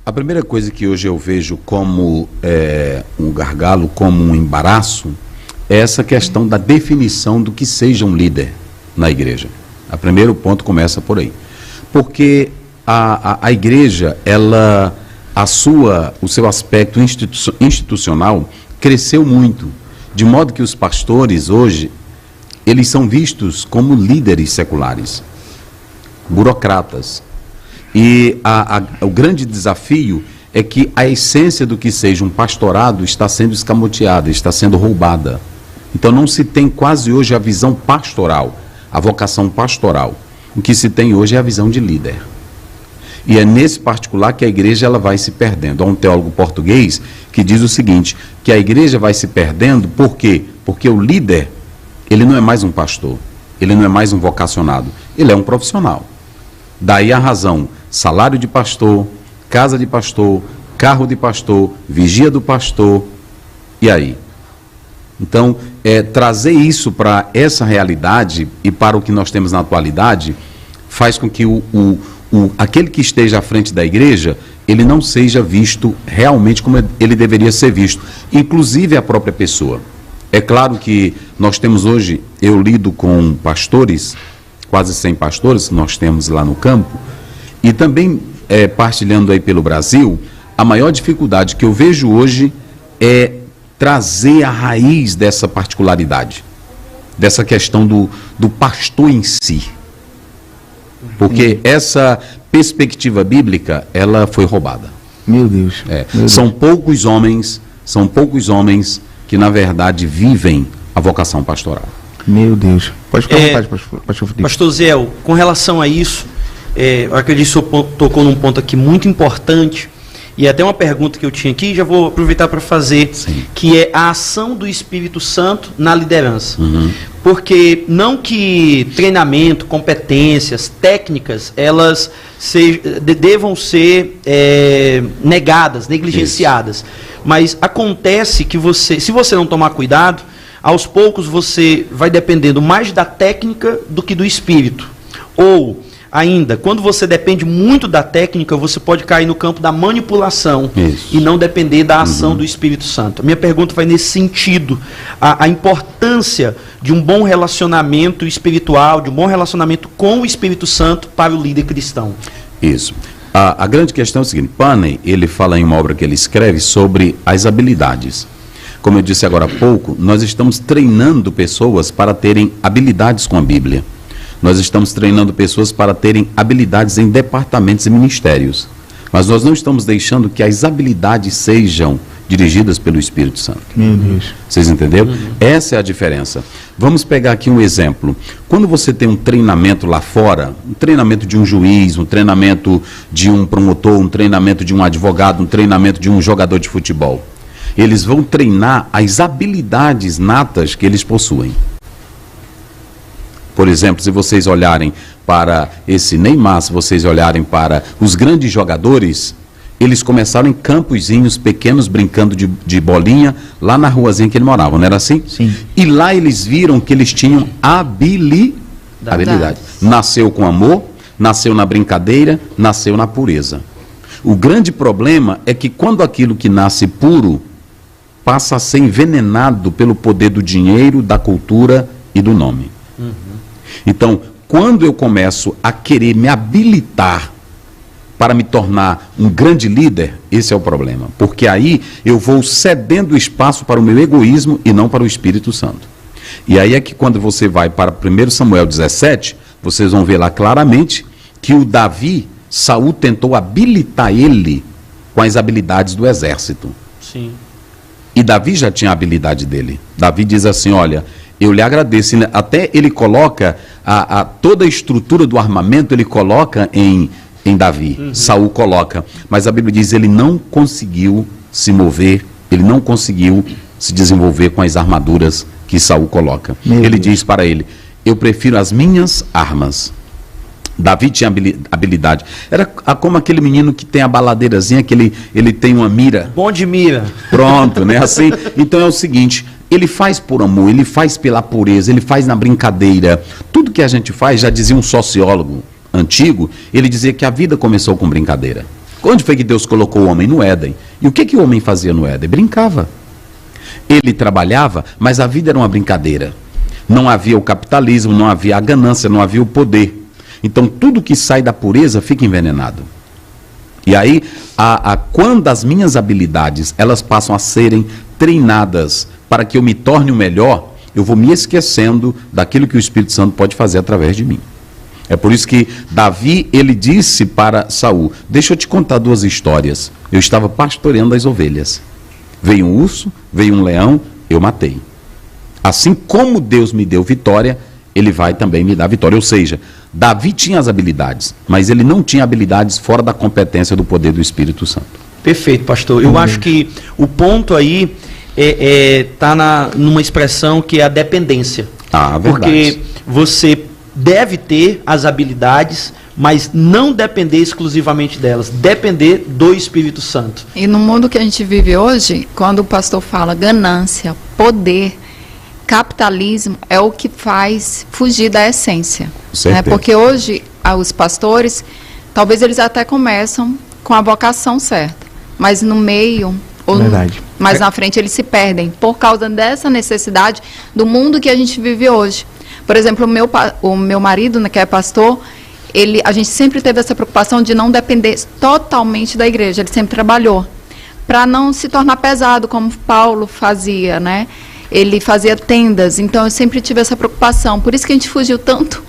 A primeira coisa que hoje eu vejo como um gargalo, como um embaraço, é essa questão da definição do que seja um líder na igreja. O primeiro ponto começa por aí. Porque a igreja, o seu aspecto institucional cresceu muito, de modo que os pastores hoje, eles são vistos como líderes seculares, burocratas. E o grande desafio é que a essência do que seja um pastorado está sendo escamoteada, está sendo roubada. Então não se tem quase hoje a visão pastoral, a vocação pastoral. O que se tem hoje é a visão de líder. E é nesse particular que a igreja ela vai se perdendo. Há um teólogo português que diz o seguinte, que a igreja vai se perdendo, por quê? Porque o líder, ele não é mais um pastor, ele não é mais um vocacionado, ele é um profissional. Daí a razão, salário de pastor, casa de pastor, carro de pastor, vigia do pastor, e aí? Então, trazer isso para essa realidade e para o que nós temos na atualidade, faz com que aquele que esteja à frente da igreja, ele não seja visto realmente como ele deveria ser visto, inclusive a própria pessoa. É claro que nós temos hoje, eu lido com pastores, quase 100 pastores que nós temos lá no campo, e também partilhando aí pelo Brasil, a maior dificuldade que eu vejo hoje é trazer a raiz dessa particularidade, dessa questão do pastor em si. Porque essa perspectiva bíblica, ela foi roubada. Meu Deus. São poucos homens que, na verdade, vivem a vocação pastoral. Meu Deus. Pode ficar à vontade, pastor Felipe. Pastor Zé, com relação a isso, eu acredito que o senhor tocou num ponto aqui muito importante, e até uma pergunta que eu tinha aqui, já vou aproveitar para fazer, sim, que é a ação do Espírito Santo na liderança. Uhum. Porque não que treinamento, competências, técnicas, elas devam ser negadas, negligenciadas. Isso. Mas acontece que se você não tomar cuidado, aos poucos você vai dependendo mais da técnica do que do Espírito. Ou ainda, quando você depende muito da técnica, você pode cair no campo da manipulação. Isso. E não depender da ação do Espírito Santo. A minha pergunta vai nesse sentido, a importância de um bom relacionamento espiritual, de um bom relacionamento com o Espírito Santo para o líder cristão. Isso. A grande questão é o seguinte, Paney, ele fala em uma obra que ele escreve sobre as habilidades. Como eu disse agora há pouco, nós estamos treinando pessoas para terem habilidades com a Bíblia. Nós estamos treinando pessoas para terem habilidades em departamentos e ministérios. Mas nós não estamos deixando que as habilidades sejam dirigidas pelo Espírito Santo. Meu Deus. Vocês entenderam? Essa é a diferença. Vamos pegar aqui um exemplo. Quando você tem um treinamento lá fora, um treinamento de um juiz, um treinamento de um promotor, um treinamento de um advogado, um treinamento de um jogador de futebol, eles vão treinar as habilidades natas que eles possuem. Por exemplo, se vocês olharem para esse Neymar, se vocês olharem para os grandes jogadores, eles começaram em campozinhos pequenos, brincando de bolinha, lá na ruazinha que ele morava, não era assim? Sim. E lá eles viram que eles tinham habilidade. Nasceu com amor, nasceu na brincadeira, nasceu na pureza. O grande problema é que quando aquilo que nasce puro passa a ser envenenado pelo poder do dinheiro, da cultura e do nome. Então, quando eu começo a querer me habilitar para me tornar um grande líder, esse é o problema. Porque aí eu vou cedendo espaço para o meu egoísmo e não para o Espírito Santo. E aí é que quando você vai para 1 Samuel 17, vocês vão ver lá claramente que o Davi, Saul tentou habilitar ele com as habilidades do exército. Sim. E Davi já tinha a habilidade dele. Davi diz assim, olha, eu lhe agradeço. Até ele coloca toda a estrutura do armamento, ele coloca em Davi. Saul coloca. Mas a Bíblia diz, ele não conseguiu se mover, ele não conseguiu se desenvolver com as armaduras que Saul coloca. Ele diz para ele, eu prefiro as minhas armas. Davi tinha habilidade. Era como aquele menino que tem a baladeirazinha, que ele tem uma mira. Bom de mira. Pronto, né? Assim, então é o seguinte, ele faz por amor, ele faz pela pureza, ele faz na brincadeira. Tudo que a gente faz, já dizia um sociólogo antigo, ele dizia que a vida começou com brincadeira. Onde foi que Deus colocou o homem? No Éden. E o que o homem fazia no Éden? Brincava. Ele trabalhava, mas a vida era uma brincadeira. Não havia o capitalismo, não havia a ganância, não havia o poder. Então tudo que sai da pureza fica envenenado. E aí, quando as minhas habilidades elas passam a serem treinadas para que eu me torne o melhor, eu vou me esquecendo daquilo que o Espírito Santo pode fazer através de mim. É por isso que Davi, ele disse para Saul: deixa eu te contar 2 histórias. Eu estava pastoreando as ovelhas. Veio um urso, veio um leão, eu matei. Assim como Deus me deu vitória, ele vai também me dar vitória. Ou seja, Davi tinha as habilidades, mas ele não tinha habilidades fora da competência do poder do Espírito Santo. Perfeito, pastor. Eu acho que o ponto aí está numa expressão que é a dependência. Verdade. Porque você deve ter as habilidades, mas não depender exclusivamente delas, depender do Espírito Santo. E no mundo que a gente vive hoje, quando o pastor fala ganância, poder, capitalismo, é o que faz fugir da essência. Né? Porque hoje, os pastores, talvez eles até começam com a vocação certa, mas no meio, ou mais na frente, eles se perdem, por causa dessa necessidade do mundo que a gente vive hoje. Por exemplo, o meu marido, né, que é pastor, a gente sempre teve essa preocupação de não depender totalmente da igreja. Ele sempre trabalhou para não se tornar pesado, como Paulo fazia, né? Ele fazia tendas, então eu sempre tive essa preocupação. Por isso que a gente fugiu tanto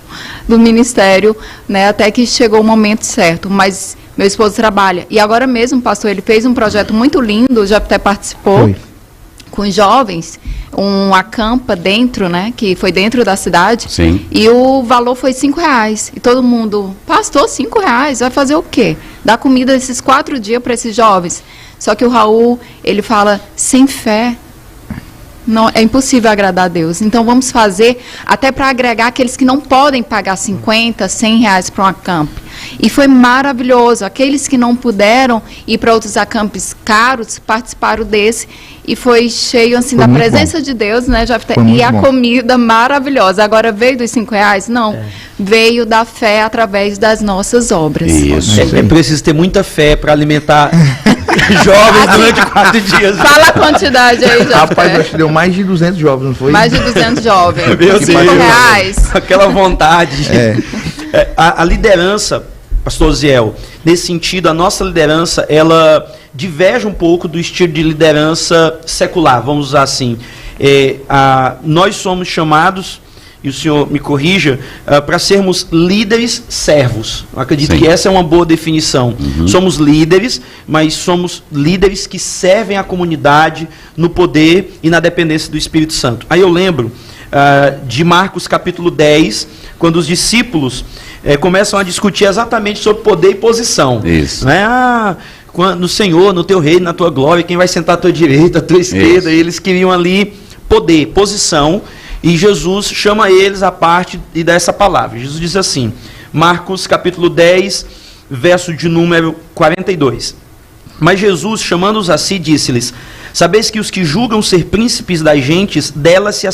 do ministério, né? Até que chegou o momento certo. Mas meu esposo trabalha. E agora mesmo, pastor, ele fez um projeto muito lindo, já até participou, com jovens, um acampa dentro, né? Que foi dentro da cidade. Sim. E o valor foi R$5. E todo mundo, pastor, R$5, vai fazer o quê? Dar comida esses 4 dias para esses jovens. Só que o Raul, ele fala, sem fé, não, é impossível agradar a Deus. Então vamos fazer até para agregar aqueles que não podem pagar 50, 100 reais para um acampe. E foi maravilhoso. Aqueles que não puderam ir para outros acampes caros participaram desse e foi cheio assim da presença de Deus, né? E a comida maravilhosa. Agora veio dos 5 reais? Não. Veio da fé através das nossas obras. Isso. É preciso ter muita fé para alimentar jovens durante 4 dias. Fala a quantidade aí, já. Rapaz, acho que deu mais de 200 jovens, não foi? Mais de 200 jovens. Meu Deus. 5 reais. Aquela vontade. A liderança, pastor Ziel, nesse sentido, a nossa liderança, ela diverge um pouco do estilo de liderança secular, vamos usar assim. Nós somos chamados, e o senhor me corrija, para sermos líderes servos. Eu acredito que essa é uma boa definição. Somos líderes, mas somos líderes que servem a comunidade no poder e na dependência do Espírito Santo. Aí eu lembro de Marcos capítulo 10, quando os discípulos começam a discutir exatamente sobre poder e posição. Isso. Né? No Senhor, no teu reino, na tua glória, quem vai sentar à tua direita, à tua esquerda. E eles queriam ali poder, posição, e Jesus chama eles à parte e dá essa palavra. Jesus diz assim, Marcos capítulo 10, verso de número 42. Mas Jesus, chamando-os a si, disse-lhes: sabeis que os que julgam ser príncipes das gentes, delas se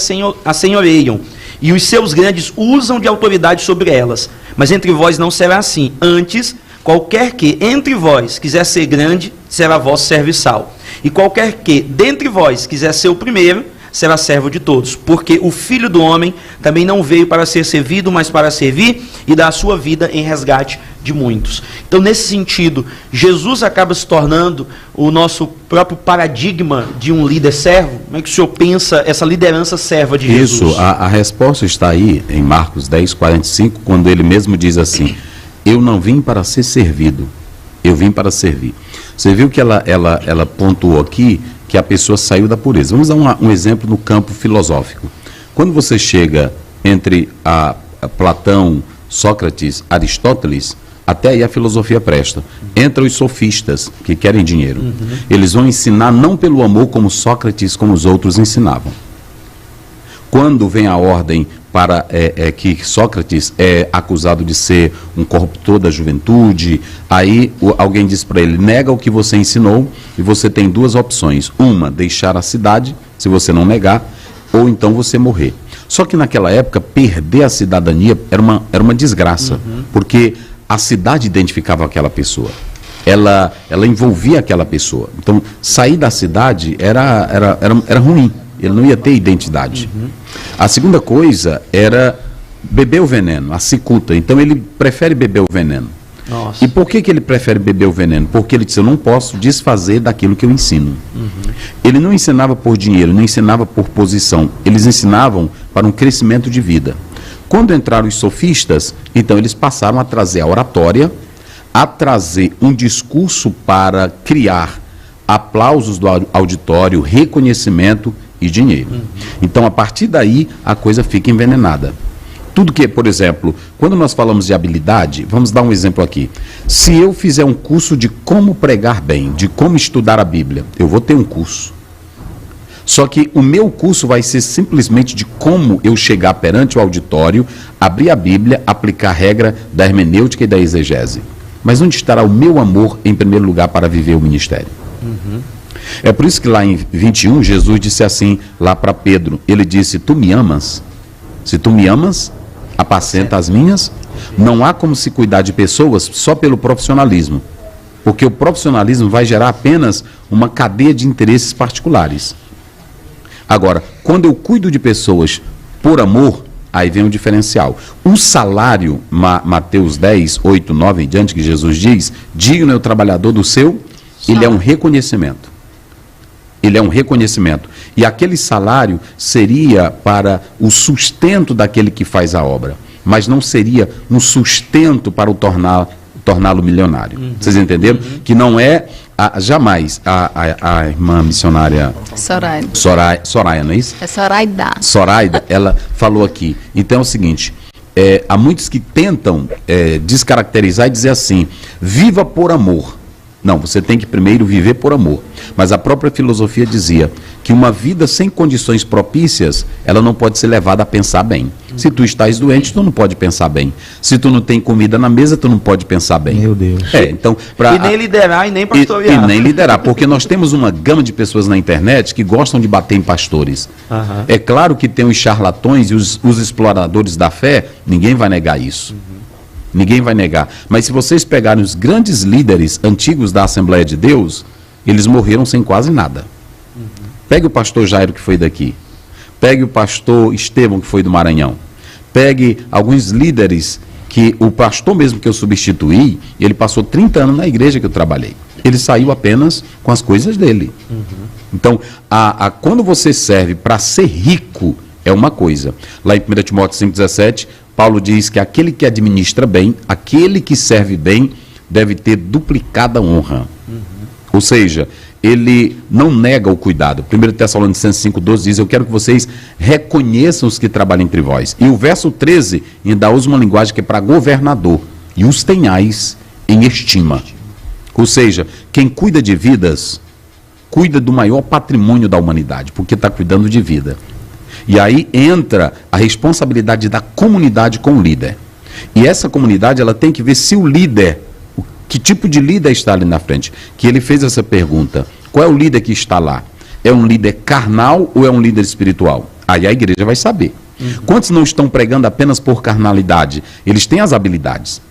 assenhoreiam, e os seus grandes usam de autoridade sobre elas. Mas entre vós não será assim. Antes, qualquer que entre vós quiser ser grande, será vosso serviçal. E qualquer que dentre vós quiser ser o primeiro, será servo de todos. Porque o Filho do Homem também não veio para ser servido, mas para servir e dar a sua vida em resgate de muitos. Então, nesse sentido, Jesus acaba se tornando o nosso próprio paradigma de um líder servo. Como é que o senhor pensa essa liderança serva de Jesus? Isso, a resposta está aí em Marcos 10, 45, quando ele mesmo diz assim: eu não vim para ser servido, eu vim para servir. Você viu que ela pontuou aqui que a pessoa saiu da pureza. Vamos dar um exemplo no campo filosófico. Quando você chega entre a Platão, Sócrates, Aristóteles, até aí a filosofia presta. Entra os sofistas, que querem dinheiro. Eles vão ensinar não pelo amor como Sócrates, como os outros ensinavam. Quando vem a ordem para que Sócrates é acusado de ser um corruptor da juventude, aí alguém diz para ele: nega o que você ensinou, e você tem 2 opções. Uma, deixar a cidade, se você não negar, ou então você morrer. Só que naquela época, perder a cidadania era uma desgraça, porque a cidade identificava aquela pessoa. ela envolvia aquela pessoa. Então, sair da cidade era ruim, ele não ia ter identidade. A segunda coisa era beber o veneno, a cicuta. Então, ele prefere beber o veneno. Nossa. E por que ele prefere beber o veneno? Porque ele disse, eu não posso desfazer daquilo que eu ensino. Ele não ensinava por dinheiro, não ensinava por posição. Eles ensinavam para um crescimento de vida. Quando entraram os sofistas, então eles passaram a trazer a oratória, a trazer um discurso para criar aplausos do auditório, reconhecimento e dinheiro. Então, a partir daí, a coisa fica envenenada. Tudo que, por exemplo, quando nós falamos de habilidade, vamos dar um exemplo aqui. Se eu fizer um curso de como pregar bem, de como estudar a Bíblia, eu vou ter um curso. Só que o meu curso vai ser simplesmente de como eu chegar perante o auditório, abrir a Bíblia, aplicar a regra da hermenêutica e da exegese. Mas onde estará o meu amor, em primeiro lugar, para viver o ministério? É por isso que lá em 21, Jesus disse assim, lá para Pedro, ele disse, tu me amas? Se tu me amas, apacenta as minhas. Não há como se cuidar de pessoas só pelo profissionalismo, porque o profissionalismo vai gerar apenas uma cadeia de interesses particulares. Agora, quando eu cuido de pessoas por amor, aí vem o diferencial. O salário, Mateus 10, 8, 9 em diante, que Jesus diz, digno é o trabalhador do seu, ele é um reconhecimento. Ele é um reconhecimento. E aquele salário seria para o sustento daquele que faz a obra, mas não seria um sustento para o torná-lo milionário. Vocês entenderam? Que não é jamais a irmã missionária Soraya, não é isso? É Soraida. Soraida, ela falou aqui. Então é o seguinte, há muitos que tentam descaracterizar e dizer assim, viva por amor. Não, você tem que primeiro viver por amor. Mas a própria filosofia dizia que uma vida sem condições propícias, ela não pode ser levada a pensar bem. Se tu estás doente, tu não pode pensar bem. Se tu não tem comida na mesa, tu não pode pensar bem. Meu Deus. Então, e nem liderar, e nem pastorear. E nem liderar, porque nós temos uma gama de pessoas na internet que gostam de bater em pastores. É claro que tem os charlatões e os exploradores da fé, ninguém vai negar isso. Ninguém vai negar. Mas se vocês pegarem os grandes líderes antigos da Assembleia de Deus, eles morreram sem quase nada. Pegue o pastor Jairo, que foi daqui. Pegue o pastor Estevão, que foi do Maranhão. Pegue alguns líderes que o pastor mesmo que eu substituí, ele passou 30 anos na igreja que eu trabalhei. Ele saiu apenas com as coisas dele. Então, quando você serve para ser rico, é uma coisa. Lá em 1 Timóteo 5,17, Paulo diz que aquele que administra bem, aquele que serve bem, deve ter duplicada honra. Ou seja, ele não nega o cuidado. 1 Tessalonicenses 5,12 diz, eu quero que vocês reconheçam os que trabalham entre vós. E o verso 13 ainda usa uma linguagem que é para governador. E os tenhais em estima. Ou seja, quem cuida de vidas, cuida do maior patrimônio da humanidade, porque está cuidando de vida. E aí entra a responsabilidade da comunidade com o líder. E essa comunidade, ela tem que ver se o líder, que tipo de líder está ali na frente. Que ele fez essa pergunta, qual é o líder que está lá? É um líder carnal ou é um líder espiritual? Aí a igreja vai saber. Quantos não estão pregando apenas por carnalidade? Eles têm as habilidades.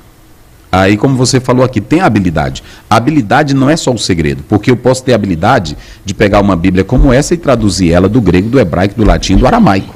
Aí, como você falou aqui, tem a habilidade. A habilidade não é só o segredo, porque eu posso ter a habilidade de pegar uma Bíblia como essa e traduzir ela do grego, do hebraico, do latim, do aramaico.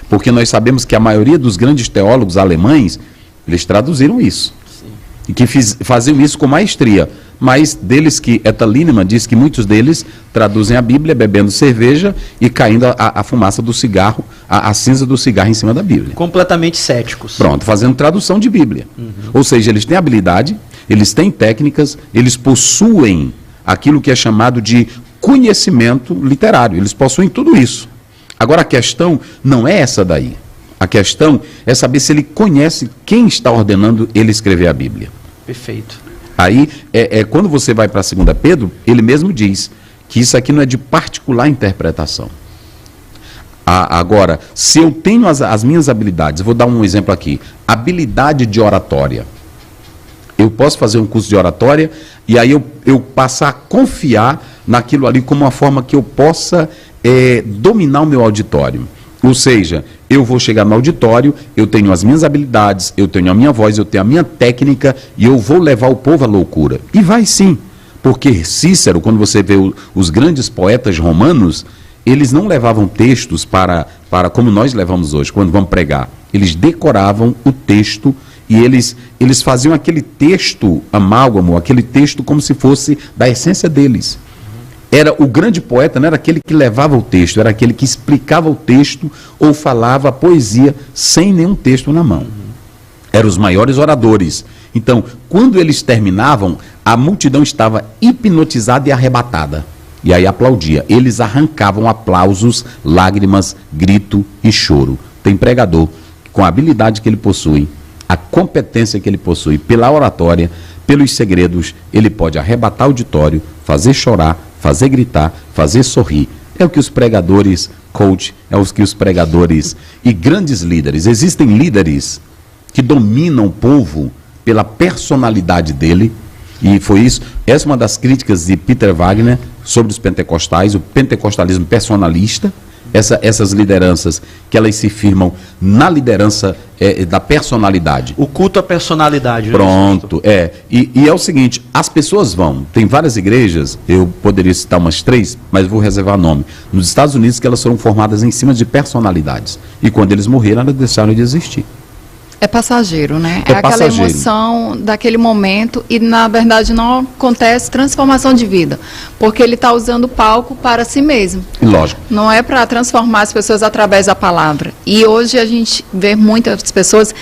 Porque nós sabemos que a maioria dos grandes teólogos alemães, eles traduziram isso. Sim. E que faziam isso com maestria. Mas deles que, Etta Linnemann diz que muitos deles traduzem a Bíblia bebendo cerveja e caindo a fumaça do cigarro, a cinza do cigarro em cima da Bíblia. Completamente céticos. Pronto, fazendo tradução de Bíblia. Ou seja, eles têm habilidade, eles têm técnicas, eles possuem aquilo que é chamado de conhecimento literário. Eles possuem tudo isso. Agora a questão não é essa daí. A questão é saber se ele conhece quem está ordenando ele escrever a Bíblia. Perfeito. Aí, quando você vai para 2 Pedro, ele mesmo diz que isso aqui não é de particular interpretação. Agora, se eu tenho as minhas habilidades, eu vou dar um exemplo aqui, habilidade de oratória. Eu posso fazer um curso de oratória e aí eu passar a confiar naquilo ali como uma forma que eu possa dominar o meu auditório. Ou seja, eu vou chegar no auditório, eu tenho as minhas habilidades, eu tenho a minha voz, eu tenho a minha técnica e eu vou levar o povo à loucura. E vai sim, porque Cícero, quando você vê os grandes poetas romanos, eles não levavam textos para como nós levamos hoje, quando vamos pregar. Eles decoravam o texto e eles faziam aquele texto amálgamo, aquele texto como se fosse da essência deles. Era o grande poeta, não era aquele que levava o texto, era aquele que explicava o texto ou falava a poesia sem nenhum texto na mão. Eram os maiores oradores. Então, quando eles terminavam, a multidão estava hipnotizada e arrebatada. E aí aplaudia. Eles arrancavam aplausos, lágrimas, grito e choro. Tem pregador, com a habilidade que ele possui, a competência que ele possui, pela oratória, pelos segredos, ele pode arrebatar o auditório, fazer chorar, fazer gritar, fazer sorrir. É o que os pregadores, coach, é o que os pregadores e grandes líderes. Existem líderes que dominam o povo pela personalidade dele, e foi isso. Essa é uma das críticas de Peter Wagner sobre os pentecostais, o pentecostalismo personalista, essas lideranças que elas se firmam na liderança da personalidade. O culto à personalidade. Pronto, E é o seguinte, as pessoas vão, tem várias igrejas, eu poderia citar umas 3, mas vou reservar nome, nos Estados Unidos, que elas foram formadas em cima de personalidades. E quando eles morreram, elas deixaram de existir. É passageiro, né? É aquela emoção daquele momento e, na verdade, não acontece transformação de vida, porque ele está usando o palco para si mesmo. Lógico. Não é para transformar as pessoas através da palavra. E hoje a gente vê muitas pessoas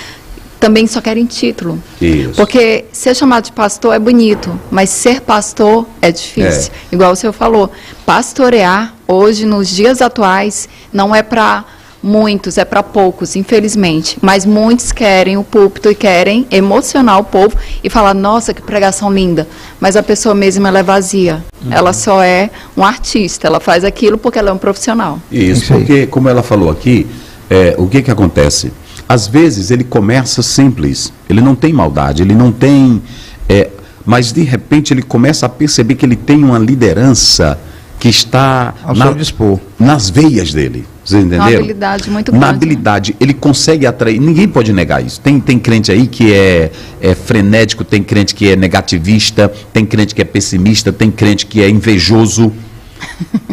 também só querem título. Isso. Porque ser chamado de pastor é bonito, mas ser pastor é difícil. Igual o senhor falou, pastorear hoje, nos dias atuais, não é para muitos, é para poucos, infelizmente. Mas muitos querem o púlpito e querem emocionar o povo e falar, nossa, que pregação linda. Mas a pessoa mesma, ela é vazia. Ela só é um artista, ela faz aquilo porque ela é um profissional. Isso, porque, como ela falou aqui, o que acontece? Às vezes ele começa simples, ele não tem maldade, ele não tem... mas de repente ele começa a perceber que ele tem uma liderança que está ao seu dispor, nas veias dele. Vocês entenderam? Uma habilidade muito grande. Na habilidade, ele consegue atrair, ninguém pode negar isso. Tem crente aí que é frenético, tem crente que é negativista, tem crente que é pessimista, tem crente que é invejoso,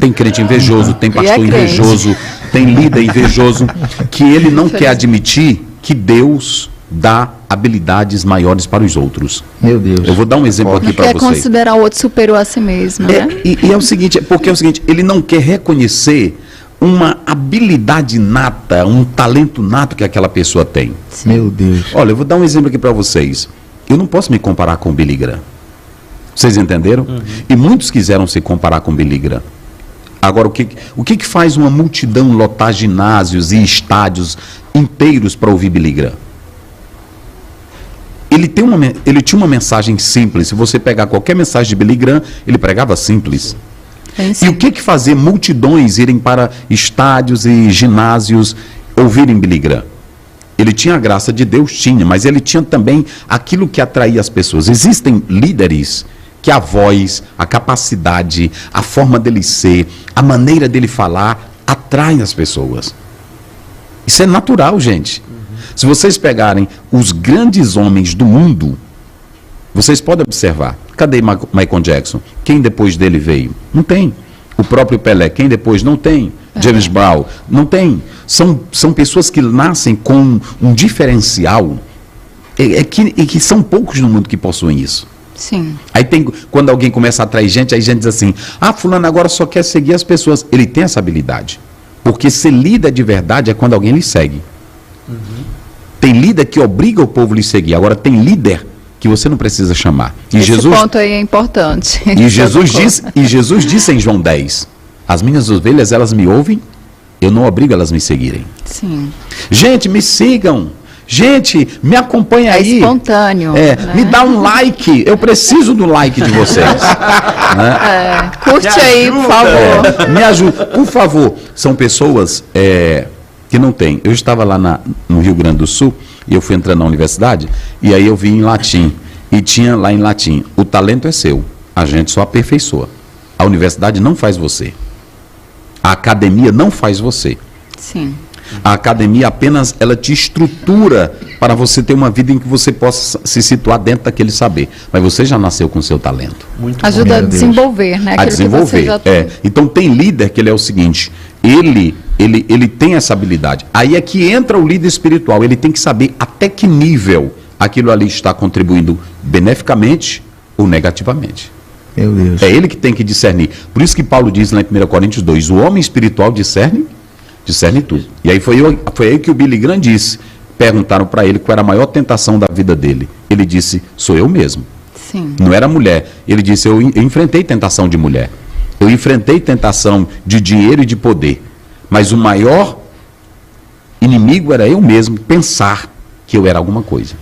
tem crente invejoso, tem pastor invejoso, tem líder invejoso, que ele não quer admitir que Deus dá habilidades maiores para os outros. Meu Deus. Eu vou dar um exemplo aqui para vocês. Quer considerar o outro superior a si mesmo, né? E é o seguinte, porque é o seguinte, ele não quer reconhecer uma habilidade nata, um talento nato que aquela pessoa tem. Sim. Meu Deus. Olha, eu vou dar um exemplo aqui para vocês. Eu não posso me comparar com o Billy Graham. Vocês entenderam? E muitos quiseram se comparar com o Billy Graham. Agora, o que faz uma multidão lotar ginásios e estádios inteiros para ouvir Billy Graham? Ele tinha uma mensagem simples. Se você pegar qualquer mensagem de Billy Graham, ele pregava simples. E o que fazia multidões irem para estádios e ginásios ouvirem Billy Graham? Ele tinha a graça de Deus, tinha, mas ele tinha também aquilo que atraía as pessoas. Existem líderes que a voz, a capacidade, a forma dele ser, a maneira dele falar, atraem as pessoas. Isso é natural, gente. Se vocês pegarem os grandes homens do mundo, vocês podem observar. Cadê Michael Jackson? Quem depois dele veio? Não tem. O próprio Pelé, quem depois? Não tem. James Brown? Não tem. São pessoas que nascem com um diferencial que são poucos no mundo que possuem isso. Sim. Aí quando alguém começa a atrair gente, aí a gente diz assim, fulano agora só quer seguir as pessoas. Ele tem essa habilidade. Porque ser líder de verdade é quando alguém lhe segue. Tem líder que obriga o povo a lhe seguir. Agora tem líder que você não precisa chamar. E esse ponto aí é importante. E Jesus disse em João 10, as minhas ovelhas, elas me ouvem, eu não obrigo elas a me seguirem. Sim. Gente, me sigam. Gente, me acompanha aí. É espontâneo. Né? Me dá um like. Eu preciso do like de vocês. Né? Curte aí, por favor. Me ajuda, por favor. São pessoas que não têm. Eu estava lá no Rio Grande do Sul e eu fui entrando na universidade e aí eu vi em latim. E tinha lá em latim, o talento é seu, a gente só aperfeiçoa. A universidade não faz você. A academia não faz você. Sim. A academia apenas ela te estrutura para você ter uma vida em que você possa se situar dentro daquele saber. Mas você já nasceu com o seu talento. Muito ajuda a desenvolver, né? A desenvolver. Então tem líder que ele é o seguinte, ele tem essa habilidade. Aí é que entra o líder espiritual. Ele tem que saber até que nível aquilo ali está contribuindo beneficamente ou negativamente. Meu Deus. É ele que tem que discernir. Por isso que Paulo diz lá em 1 Coríntios 2, o homem espiritual discerne tudo. E aí foi aí que o Billy Graham disse, perguntaram para ele qual era a maior tentação da vida dele. Ele disse, sou eu mesmo. Sim. Não era mulher. Ele disse, eu enfrentei tentação de mulher. Eu enfrentei tentação de dinheiro e de poder. Mas o maior inimigo era eu mesmo, pensar que eu era alguma coisa.